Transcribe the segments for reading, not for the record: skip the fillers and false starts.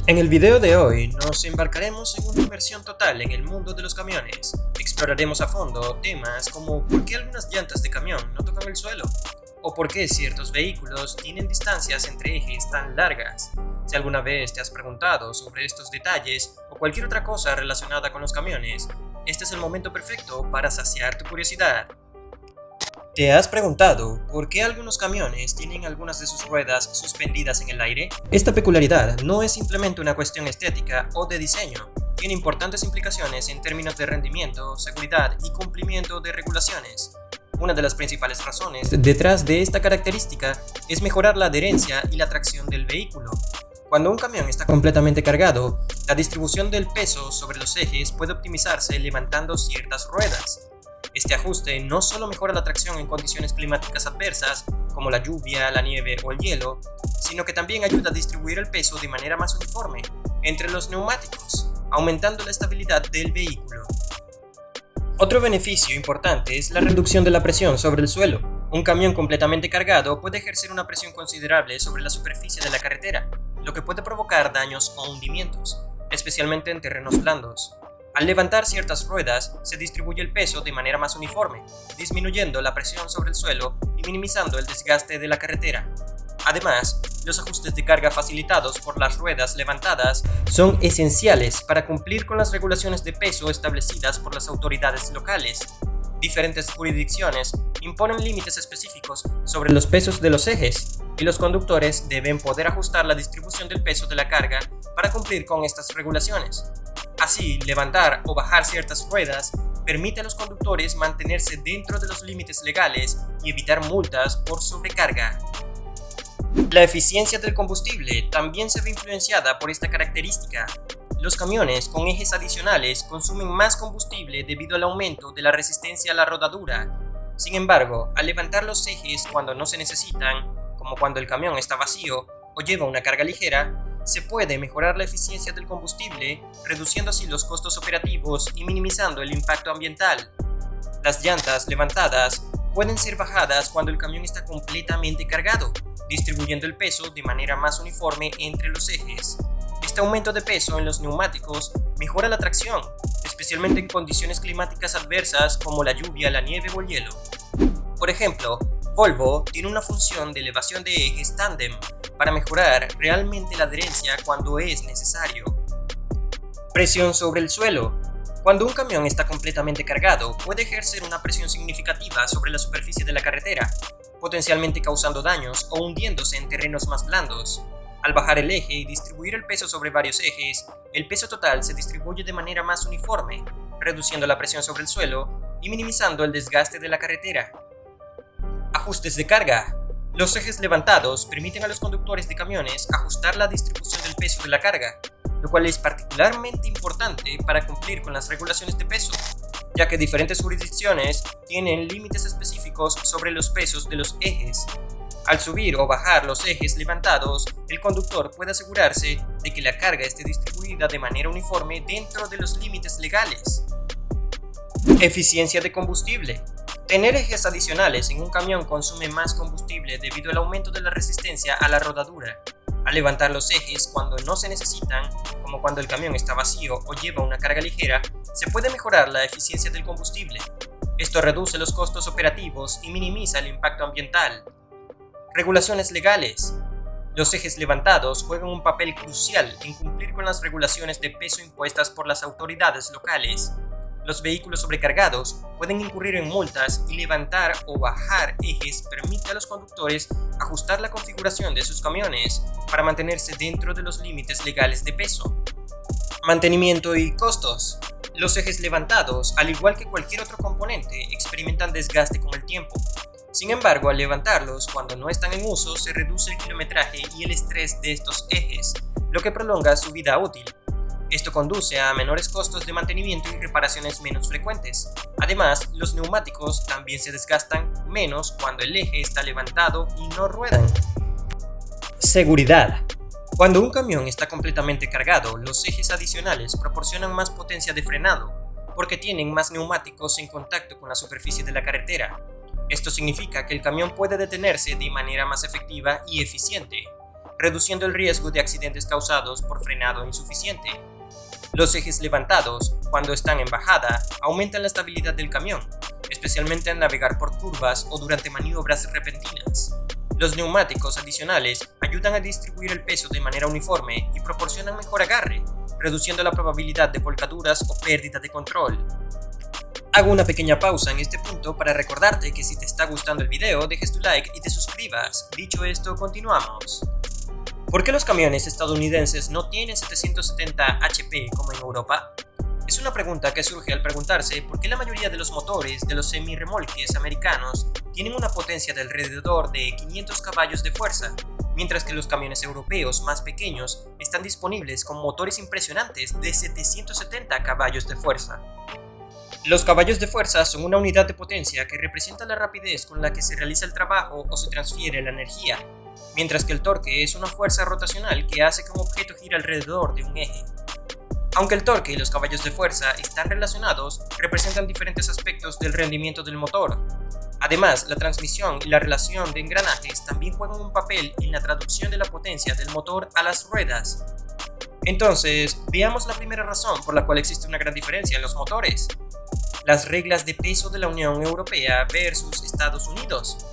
En el video de hoy nos embarcaremos en una inmersión total en el mundo de los camiones. Exploraremos a fondo temas como por qué algunas llantas de camión no tocan el suelo, o por qué ciertos vehículos tienen distancias entre ejes tan largas. Si alguna vez te has preguntado sobre estos detalles o cualquier otra cosa relacionada con los camiones, este es el momento perfecto para saciar tu curiosidad. ¿Te has preguntado por qué algunos camiones tienen algunas de sus ruedas suspendidas en el aire? Esta peculiaridad no es simplemente una cuestión estética o de diseño, tiene importantes implicaciones en términos de rendimiento, seguridad y cumplimiento de regulaciones. Una de las principales razones detrás de esta característica es mejorar la adherencia y la tracción del vehículo. Cuando un camión está completamente cargado, la distribución del peso sobre los ejes puede optimizarse levantando ciertas ruedas. Este ajuste no solo mejora la tracción en condiciones climáticas adversas, como la lluvia, la nieve o el hielo, sino que también ayuda a distribuir el peso de manera más uniforme entre los neumáticos, aumentando la estabilidad del vehículo. Otro beneficio importante es la reducción de la presión sobre el suelo. Un camión completamente cargado puede ejercer una presión considerable sobre la superficie de la carretera, lo que puede provocar daños o hundimientos, especialmente en terrenos blandos. Al levantar ciertas ruedas, se distribuye el peso de manera más uniforme, disminuyendo la presión sobre el suelo y minimizando el desgaste de la carretera. Además, los ajustes de carga facilitados por las ruedas levantadas son esenciales para cumplir con las regulaciones de peso establecidas por las autoridades locales. Diferentes jurisdicciones imponen límites específicos sobre los pesos de los ejes, y los conductores deben poder ajustar la distribución del peso de la carga para cumplir con estas regulaciones. Así, levantar o bajar ciertas ruedas permite a los conductores mantenerse dentro de los límites legales y evitar multas por sobrecarga. La eficiencia del combustible también se ve influenciada por esta característica. Los camiones con ejes adicionales consumen más combustible debido al aumento de la resistencia a la rodadura. Sin embargo, al levantar los ejes cuando no se necesitan, como cuando el camión está vacío o lleva una carga ligera, se puede mejorar la eficiencia del combustible, reduciendo así los costos operativos y minimizando el impacto ambiental. Las llantas levantadas pueden ser bajadas cuando el camión está completamente cargado, distribuyendo el peso de manera más uniforme entre los ejes. Este aumento de peso en los neumáticos mejora la tracción, especialmente en condiciones climáticas adversas como la lluvia, la nieve o el hielo. Por ejemplo, Volvo tiene una función de elevación de ejes tándem para mejorar realmente la adherencia cuando es necesario. Presión sobre el suelo. Cuando un camión está completamente cargado, puede ejercer una presión significativa sobre la superficie de la carretera, potencialmente causando daños o hundiéndose en terrenos más blandos. Al bajar el eje y distribuir el peso sobre varios ejes, el peso total se distribuye de manera más uniforme, reduciendo la presión sobre el suelo y minimizando el desgaste de la carretera. Ajustes de carga. Los ejes levantados permiten a los conductores de camiones ajustar la distribución del peso de la carga, lo cual es particularmente importante para cumplir con las regulaciones de peso, ya que diferentes jurisdicciones tienen límites específicos sobre los pesos de los ejes. Al subir o bajar los ejes levantados, el conductor puede asegurarse de que la carga esté distribuida de manera uniforme dentro de los límites legales. Eficiencia de combustible. Tener ejes adicionales en un camión consume más combustible debido al aumento de la resistencia a la rodadura. Al levantar los ejes cuando no se necesitan, como cuando el camión está vacío o lleva una carga ligera, se puede mejorar la eficiencia del combustible. Esto reduce los costos operativos y minimiza el impacto ambiental. Regulaciones legales. Los ejes levantados juegan un papel crucial en cumplir con las regulaciones de peso impuestas por las autoridades locales. Los vehículos sobrecargados pueden incurrir en multas y levantar o bajar ejes permite a los conductores ajustar la configuración de sus camiones para mantenerse dentro de los límites legales de peso. Mantenimiento y costos. Los ejes levantados, al igual que cualquier otro componente, experimentan desgaste con el tiempo. Sin embargo, al levantarlos cuando no están en uso, se reduce el kilometraje y el estrés de estos ejes, lo que prolonga su vida útil. Esto conduce a menores costos de mantenimiento y reparaciones menos frecuentes. Además, los neumáticos también se desgastan menos cuando el eje está levantado y no ruedan. Seguridad. Cuando un camión está completamente cargado, los ejes adicionales proporcionan más potencia de frenado, porque tienen más neumáticos en contacto con la superficie de la carretera. Esto significa que el camión puede detenerse de manera más efectiva y eficiente. reduciendo el riesgo de accidentes causados por frenado insuficiente. Los ejes levantados, cuando están en bajada, aumentan la estabilidad del camión, especialmente al navegar por curvas o durante maniobras repentinas. Los neumáticos adicionales ayudan a distribuir el peso de manera uniforme y proporcionan mejor agarre, reduciendo la probabilidad de volcaduras o pérdida de control. Hago una pequeña pausa en este punto para recordarte que si te está gustando el video, dejes tu like y te suscribas. Dicho esto, continuamos. ¿Por qué los camiones estadounidenses no tienen 770 HP como en Europa? Es una pregunta que surge al preguntarse por qué la mayoría de los motores de los semirremolques americanos tienen una potencia de alrededor de 500 caballos de fuerza, mientras que los camiones europeos más pequeños están disponibles con motores impresionantes de 770 caballos de fuerza. Los caballos de fuerza son una unidad de potencia que representa la rapidez con la que se realiza el trabajo o se transfiere la energía, mientras que el torque es una fuerza rotacional que hace que un objeto gire alrededor de un eje. Aunque el torque y los caballos de fuerza están relacionados, representan diferentes aspectos del rendimiento del motor. Además, la transmisión y la relación de engranajes también juegan un papel en la traducción de la potencia del motor a las ruedas. Entonces, veamos la primera razón por la cual existe una gran diferencia en los motores: las reglas de peso de la Unión Europea versus Estados Unidos.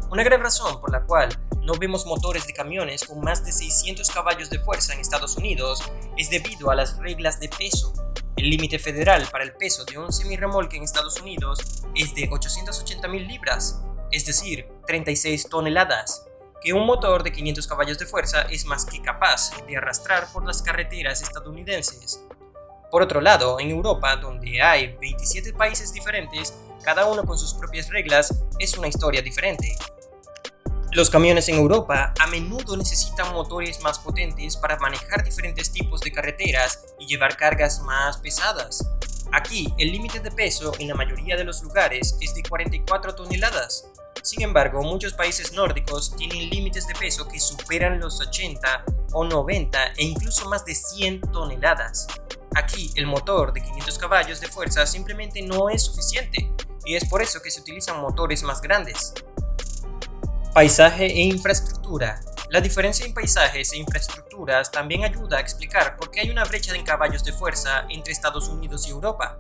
Una gran razón por la cual no vemos motores de camiones con más de 600 caballos de fuerza en Estados Unidos es debido a las reglas de peso. El límite federal para el peso de un semirremolque en Estados Unidos es de 880.000 libras, es decir, 36 toneladas, que un motor de 500 caballos de fuerza es más que capaz de arrastrar por las carreteras estadounidenses. Por otro lado, en Europa, donde hay 27 países diferentes, cada uno con sus propias reglas, es una historia diferente. Los camiones en Europa a menudo necesitan motores más potentes para manejar diferentes tipos de carreteras y llevar cargas más pesadas. Aquí, el límite de peso en la mayoría de los lugares es de 44 toneladas. Sin embargo, muchos países nórdicos tienen límites de peso que superan los 80 o 90 e incluso más de 100 toneladas. Aquí, el motor de 500 caballos de fuerza simplemente no es suficiente, y es por eso que se utilizan motores más grandes. Paisaje e infraestructura. La diferencia en paisajes e infraestructuras también ayuda a explicar por qué hay una brecha en caballos de fuerza entre Estados Unidos y Europa.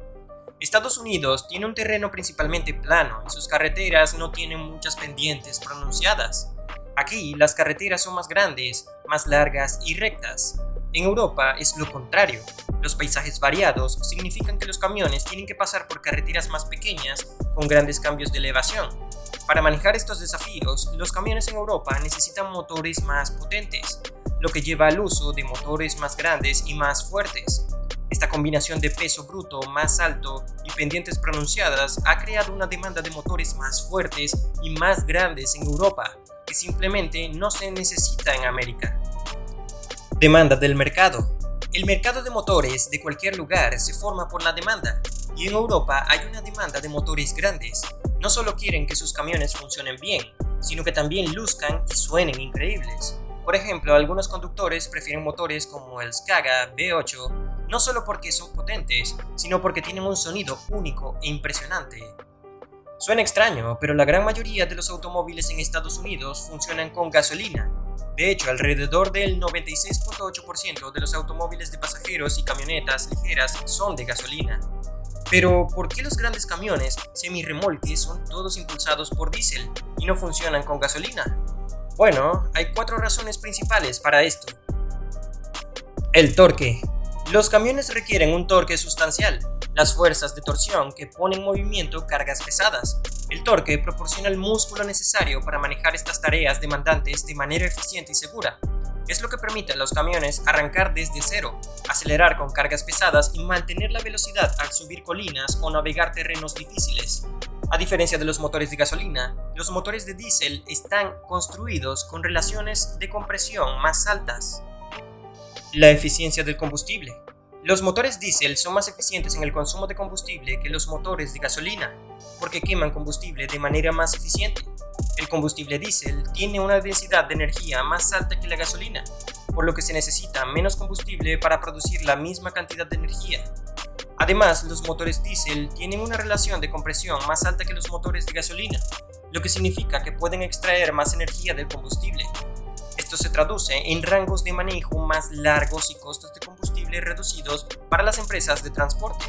Estados Unidos tiene un terreno principalmente plano y sus carreteras no tienen muchas pendientes pronunciadas. Aquí las carreteras son más grandes, más largas y rectas. En Europa es lo contrario. Los paisajes variados significan que los camiones tienen que pasar por carreteras más pequeñas con grandes cambios de elevación. Para manejar estos desafíos, los camiones en Europa necesitan motores más potentes, lo que lleva al uso de motores más grandes y más fuertes. Esta combinación de peso bruto más alto y pendientes pronunciadas ha creado una demanda de motores más fuertes y más grandes en Europa, que simplemente no se necesita en América. Demanda del mercado. El mercado de motores de cualquier lugar se forma por la demanda, y en Europa hay una demanda de motores grandes. No solo quieren que sus camiones funcionen bien, sino que también luzcan y suenen increíbles. Por ejemplo, algunos conductores prefieren motores como el Scania V8, no solo porque son potentes, sino porque tienen un sonido único e impresionante. Suena extraño, pero la gran mayoría de los automóviles en Estados Unidos funcionan con gasolina. De hecho, alrededor del 96.8% de los automóviles de pasajeros y camionetas ligeras son de gasolina. Pero, ¿por qué los grandes camiones semirremolques son todos impulsados por diésel y no funcionan con gasolina? Bueno, hay 4 razones principales para esto. El torque. Los camiones requieren un torque sustancial, las fuerzas de torsión que ponen en movimiento cargas pesadas. El torque proporciona el músculo necesario para manejar estas tareas demandantes de manera eficiente y segura. Es lo que permite a los camiones arrancar desde cero, acelerar con cargas pesadas y mantener la velocidad al subir colinas o navegar terrenos difíciles. A diferencia de los motores de gasolina, los motores de diésel están construidos con relaciones de compresión más altas. La eficiencia del combustible. Los motores diésel son más eficientes en el consumo de combustible que los motores de gasolina, porque queman combustible de manera más eficiente. El combustible diésel tiene una densidad de energía más alta que la gasolina, por lo que se necesita menos combustible para producir la misma cantidad de energía. Además, los motores diésel tienen una relación de compresión más alta que los motores de gasolina, lo que significa que pueden extraer más energía del combustible. Esto se traduce en rangos de manejo más largos y costos de combustible reducidos para las empresas de transporte.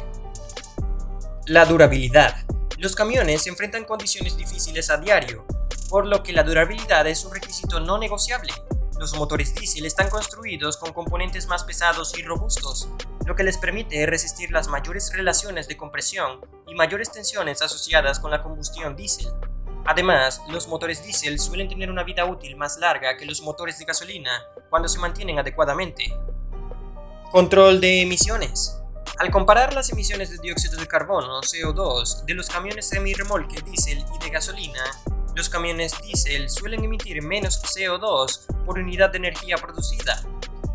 La durabilidad. Los camiones se enfrentan condiciones difíciles a diario, por lo que la durabilidad es un requisito no negociable. Los motores diésel están construidos con componentes más pesados y robustos, lo que les permite resistir las mayores relaciones de compresión y mayores tensiones asociadas con la combustión diésel. Además, los motores diésel suelen tener una vida útil más larga que los motores de gasolina cuando se mantienen adecuadamente. Control de emisiones. Al comparar las emisiones de dióxido de carbono, CO2, de los camiones semirremolque diésel y de gasolina, los camiones diésel suelen emitir menos CO2 por unidad de energía producida.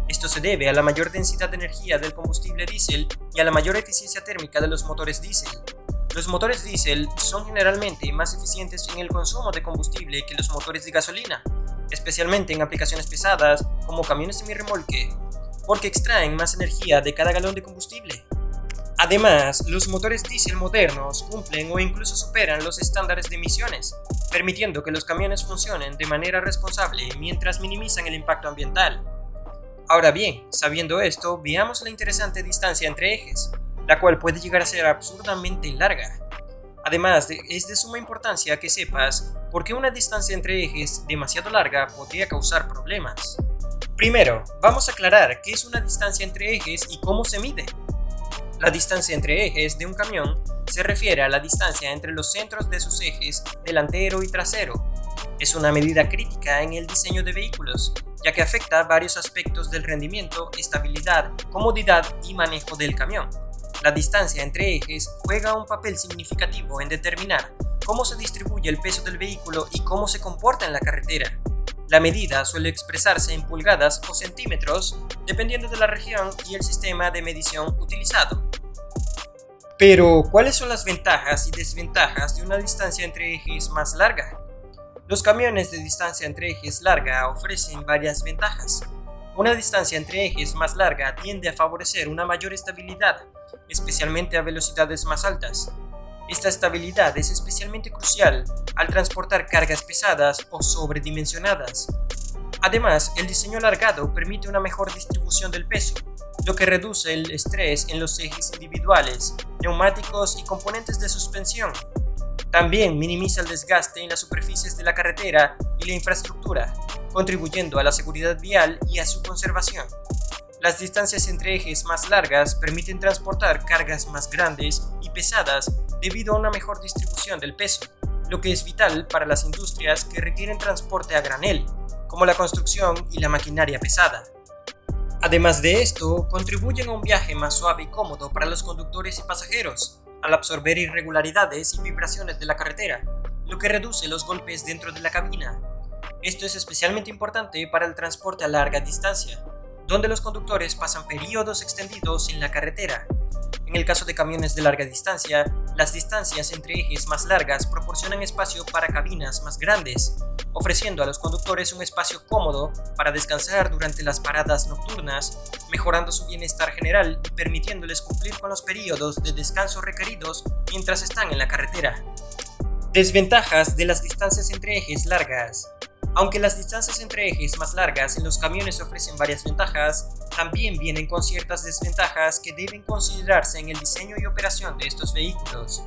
Esto se debe a la mayor densidad de energía del combustible diésel y a la mayor eficiencia térmica de los motores diésel. Los motores diésel son generalmente más eficientes en el consumo de combustible que los motores de gasolina, especialmente en aplicaciones pesadas como camiones semirremolque, porque extraen más energía de cada galón de combustible. Además, los motores diésel modernos cumplen o incluso superan los estándares de emisiones, permitiendo que los camiones funcionen de manera responsable mientras minimizan el impacto ambiental. Ahora bien, sabiendo esto, veamos la interesante distancia entre ejes, la cual puede llegar a ser absurdamente larga. Además, es de suma importancia que sepas por qué una distancia entre ejes demasiado larga podría causar problemas. Primero, vamos a aclarar qué es una distancia entre ejes y cómo se mide. La distancia entre ejes de un camión se refiere a la distancia entre los centros de sus ejes delantero y trasero. Es una medida crítica en el diseño de vehículos, ya que afecta varios aspectos del rendimiento, estabilidad, comodidad y manejo del camión. La distancia entre ejes juega un papel significativo en determinar cómo se distribuye el peso del vehículo y cómo se comporta en la carretera. La medida suele expresarse en pulgadas o centímetros, dependiendo de la región y el sistema de medición utilizado. Pero, ¿cuáles son las ventajas y desventajas de una distancia entre ejes más larga? Los camiones de distancia entre ejes larga ofrecen varias ventajas. Una distancia entre ejes más larga tiende a favorecer una mayor estabilidad, especialmente a velocidades más altas. Esta estabilidad es especialmente crucial al transportar cargas pesadas o sobredimensionadas. Además, el diseño alargado permite una mejor distribución del peso, lo que reduce el estrés en los ejes individuales, neumáticos y componentes de suspensión. También minimiza el desgaste en las superficies de la carretera y la infraestructura, contribuyendo a la seguridad vial y a su conservación. Las distancias entre ejes más largas permiten transportar cargas más grandes y pesadas debido a una mejor distribución del peso, lo que es vital para las industrias que requieren transporte a granel, como la construcción y la maquinaria pesada. Además de esto, contribuyen a un viaje más suave y cómodo para los conductores y pasajeros, al absorber irregularidades y vibraciones de la carretera, lo que reduce los golpes dentro de la cabina. Esto es especialmente importante para el transporte a larga distancia, donde los conductores pasan periodos extendidos en la carretera. En el caso de camiones de larga distancia, las distancias entre ejes más largas proporcionan espacio para cabinas más grandes, ofreciendo a los conductores un espacio cómodo para descansar durante las paradas nocturnas, mejorando su bienestar general y permitiéndoles cumplir con los periodos de descanso requeridos mientras están en la carretera. Desventajas de las distancias entre ejes largas. Aunque las distancias entre ejes más largas en los camiones ofrecen varias ventajas, también vienen con ciertas desventajas que deben considerarse en el diseño y operación de estos vehículos.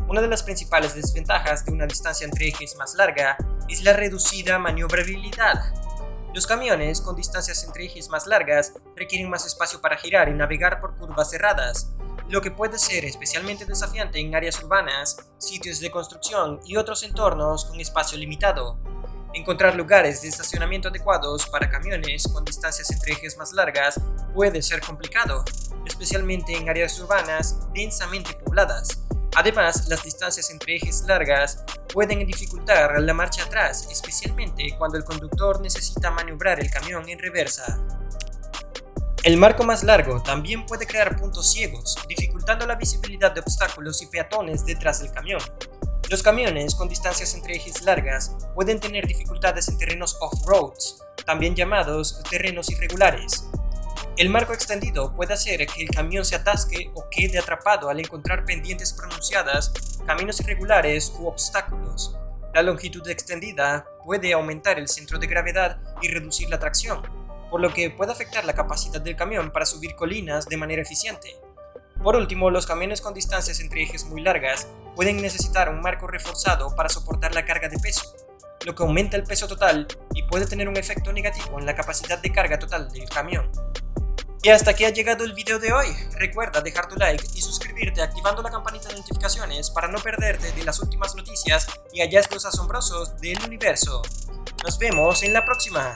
Una de las principales desventajas de una distancia entre ejes más larga es la reducida maniobrabilidad. Los camiones con distancias entre ejes más largas requieren más espacio para girar y navegar por curvas cerradas, lo que puede ser especialmente desafiante en áreas urbanas, sitios de construcción y otros entornos con espacio limitado. Encontrar lugares de estacionamiento adecuados para camiones con distancias entre ejes más largas puede ser complicado, especialmente en áreas urbanas densamente pobladas. Además, las distancias entre ejes largas pueden dificultar la marcha atrás, especialmente cuando el conductor necesita maniobrar el camión en reversa. El marco más largo también puede crear puntos ciegos, dificultando la visibilidad de obstáculos y peatones detrás del camión. Los camiones con distancias entre ejes largas pueden tener dificultades en terrenos off-roads, también llamados terrenos irregulares. El marco extendido puede hacer que el camión se atasque o quede atrapado al encontrar pendientes pronunciadas, caminos irregulares u obstáculos. La longitud extendida puede aumentar el centro de gravedad y reducir la tracción, por lo que puede afectar la capacidad del camión para subir colinas de manera eficiente. Por último, los camiones con distancias entre ejes muy largas pueden necesitar un marco reforzado para soportar la carga de peso, lo que aumenta el peso total y puede tener un efecto negativo en la capacidad de carga total del camión. Y hasta aquí ha llegado el video de hoy. Recuerda dejar tu like y suscribirte activando la campanita de notificaciones para no perderte de las últimas noticias y hallazgos asombrosos del universo. Nos vemos en la próxima.